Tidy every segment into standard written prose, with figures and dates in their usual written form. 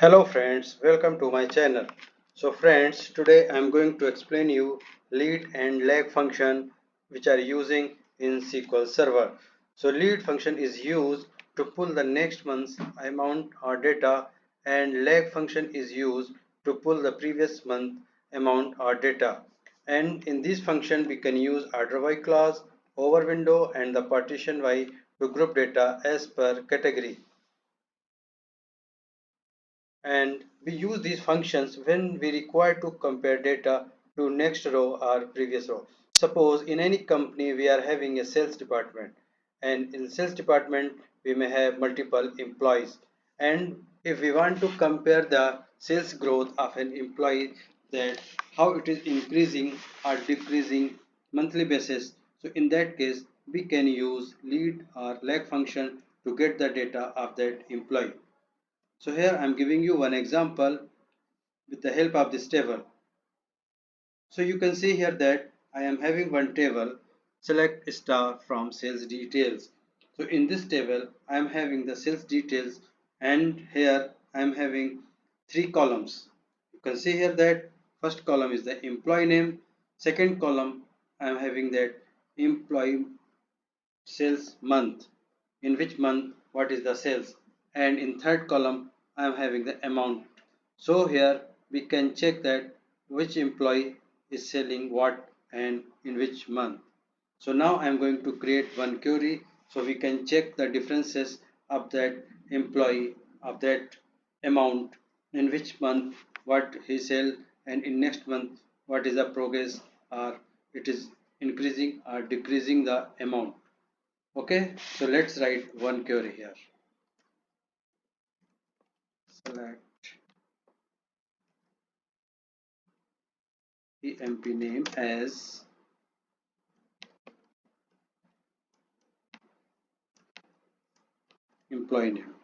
Hello friends, welcome to my channel. So friends, today I am going to explain you lead and lag function which are using in SQL Server. So lead function is used to pull the next month's amount or data, and lag function is used to pull the previous month amount or data. And in this function we can use order by clause, over window and the partition by to group data as per category. And we use these functions when we require to compare data to next row or previous row. Suppose in any company we are having a sales department, and in sales department we may have multiple employees, and if we want to compare the sales growth of an employee, that how it is increasing or decreasing monthly basis, so in that case we can use lead or lag function to get the data of that employee. So here I am giving you one example with the help of this table. So you can see here that I am having one table, select star from sales details. So in this table I am having the sales details, and here I am having three columns. You can see here that first column is the employee name, second column I am having that employee sales month, in which month what is the sales, and in third column I am having the amount. So here we can check that which employee is selling what and in which month. So now I am going to create one query so we can check the differences of that employee, of that amount, in which month what he sell, and in next month what is the progress, or it is increasing or decreasing the amount. Okay, so let's write one query here. Select emp name as employee name,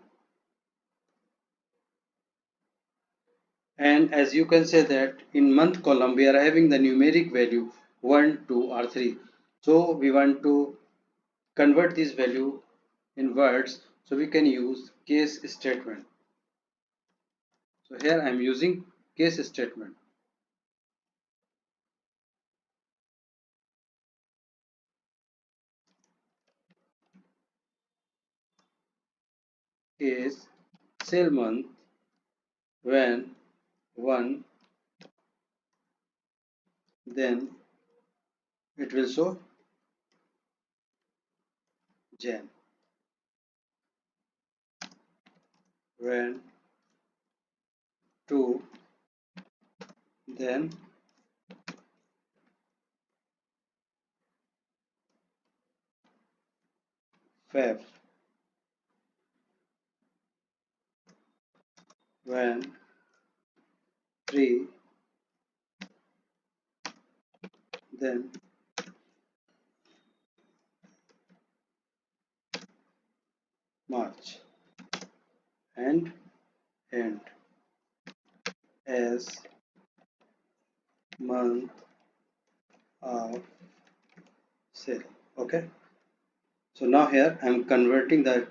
and as you can say that in month column we are having the numeric value 1, 2 or 3. So we want to convert this value in words, so we can use case statement. So here I am using case statement. Case sale month when 1, then it will show Jan. When 2, then Feb. When 3, then March, and end as month of sale. Okay, so now here I am converting that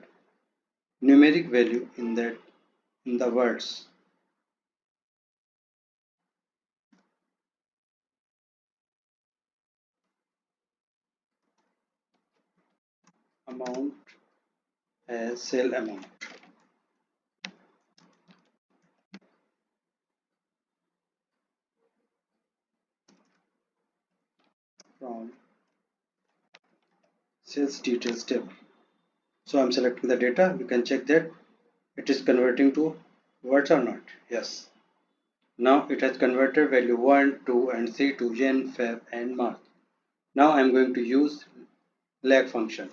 numeric value in the words. Amount as sale amount from sales details table. So I'm selecting the data. You can check that it is converting to words or not. Yes. Now it has converted value 1, 2 and 3 to Jan, Feb and March. Now I'm going to use lag function.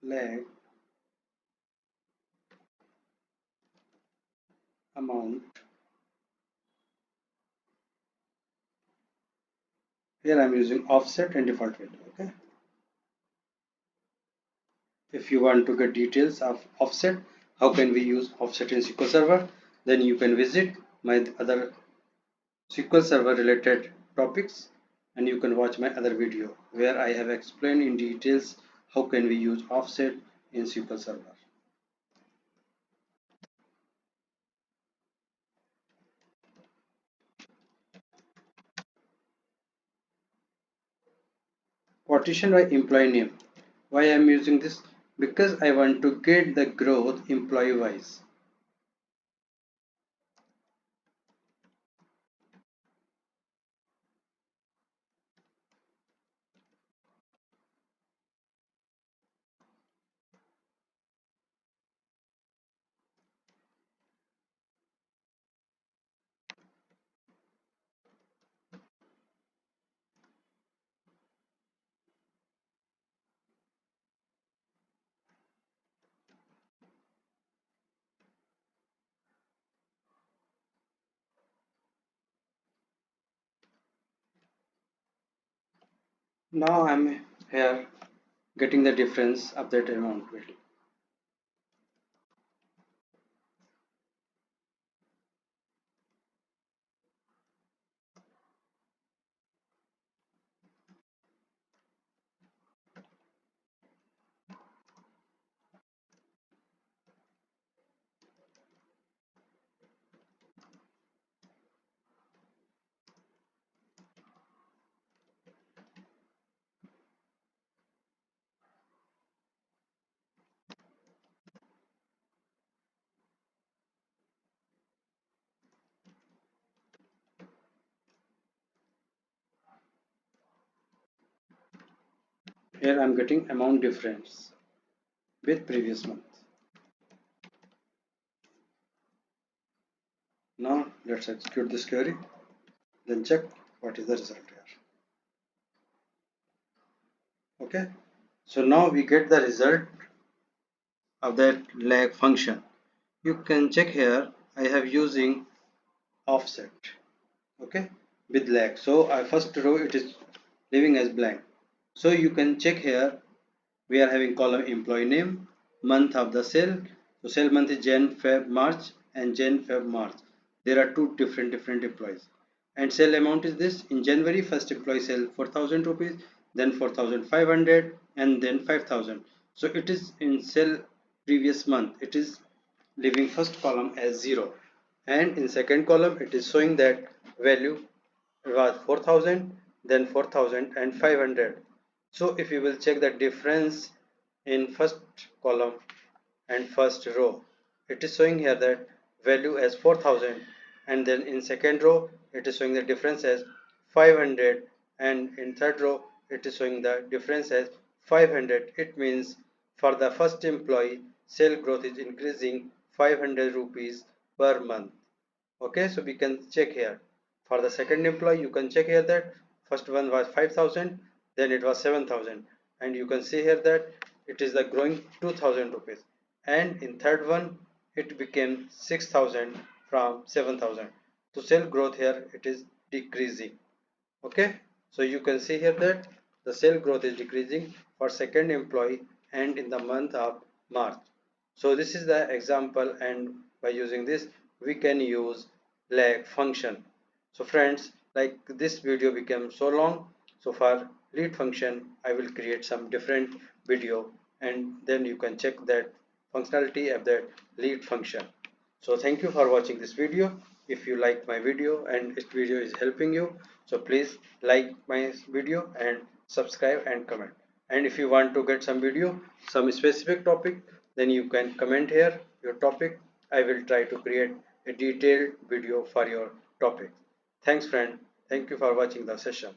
Lag amount. Here I'm using offset and default value. Okay. If you want to get details of offset, how can we use offset in SQL Server, then you can visit my other SQL Server related topics, and you can watch my other video where I have explained in details how can we use offset in SQL Server. Partition by employee name. Why I am using this? Because I want to get the growth employee wise. Now I am here getting the difference of that amount value. Here I am getting amount difference with previous month. Now let's execute this query, then check what is the result here. Okay, so now we get the result of that lag function. You can check here I have using offset, okay, with lag. So our first row it is leaving as blank. So you can check here we are having column employee name, month of the cell. So cell month is Jan, Feb, March, and Jan, Feb, March. There are two different employees. And cell amount is this. In January, first employee sell 4,000 rupees, then 4,500, and then 5,000. So it is in cell previous month. It is leaving first column as 0. And in second column, it is showing that value was 4,000, then 4,500. So if you will check the difference in first column and first row, it is showing here that value as 4,000, and then in second row it is showing the difference as 500, and in third row it is showing the difference as 500. It means for the first employee sale growth is increasing 500 rupees per month. Okay, so we can check here for the second employee. You can check here that first one was 5,000, then it was 7,000, and you can see here that it is the growing 2,000 rupees, and in third one it became 6,000 from 7,000. So sale growth here it is decreasing. Okay, so you can see here that the sale growth is decreasing for second employee and in the month of March. So this is the example, and by using this we can use lag function. So friends, like this video became so long, so for lead function I will create some different video, and then you can check that functionality of that lead function. So thank you for watching this video. If you like my video and this video is helping you, so please like my video and subscribe and comment. And if you want to get some video, some specific topic, then you can comment here your topic. I will try to create a detailed video for your topic. Thanks friend. Thank you for watching the session.